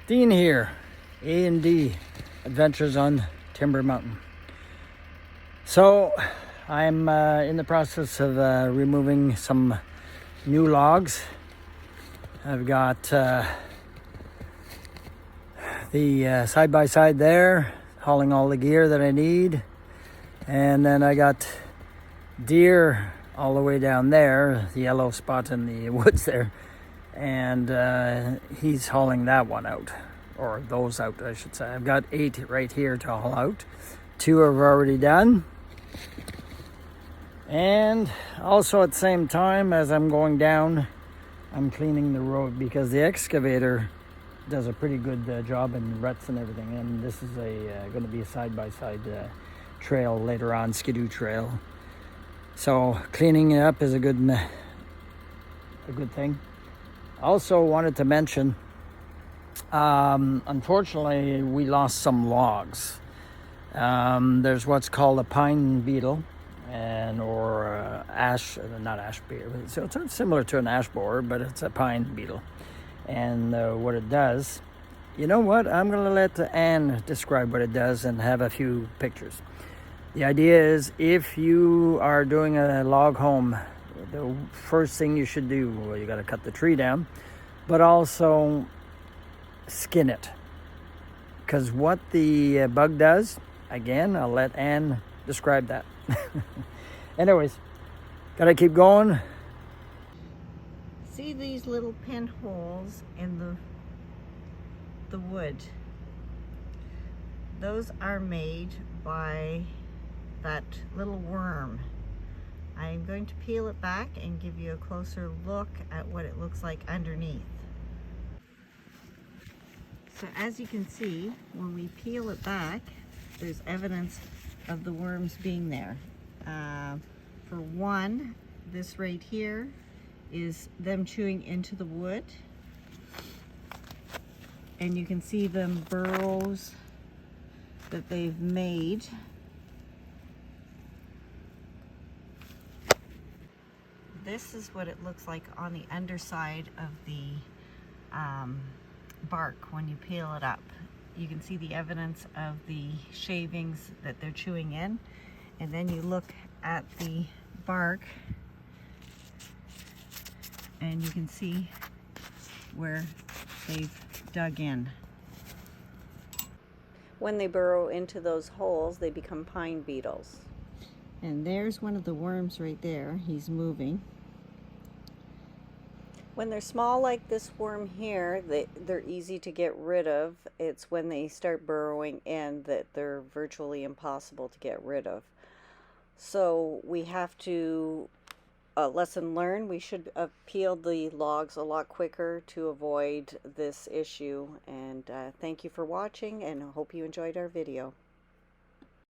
Dean here, A&D Adventures on Timber Mountain. So I'm in the process of removing some new logs. I've got the side-by-side there, hauling all the gear that I need. And then I got deer all the way down there, the yellow spot in the woods there. And he's hauling that one out, or those out, I should say. I've got 8 right here to haul out. 2 are already done. And also at the same time as I'm going down, I'm cleaning the road because the excavator does a pretty good job in ruts and everything. And this is going to be a side-by-side trail later on, skidoo trail. So cleaning it up is a good thing. Also wanted to mention, unfortunately, we lost some logs. There's what's called a pine beetle, or not ash beetle. So it's similar to an ash borer, but it's a pine beetle. And what it does, you know what? I'm going to let Anne describe what it does and have a few pictures. The idea is, if you are doing a log home, the first thing you should do, well, you got to cut the tree down, but also skin it. Because what the bug does, again, I'll let Anne describe that. Anyways, got to keep going. See these little pinholes in the wood? Those are made by that little worm. I'm going to peel it back and give you a closer look at what it looks like underneath. So as you can see, when we peel it back, there's evidence of the worms being there. For one, this right here is them chewing into the wood. And you can see them burrows that they've made. This is what it looks like on the underside of the bark when you peel it up. You can see the evidence of the shavings that they're chewing in, and then you look at the bark and you can see where they've dug in. When they burrow into those holes, they become pine beetles. And there's one of the worms right there. He's moving. When they're small like this worm here, they're easy to get rid of. It's when they start burrowing in that they're virtually impossible to get rid of. So we have to, lesson learned, we should have peeled the logs a lot quicker to avoid this issue. And thank you for watching, and I hope you enjoyed our video.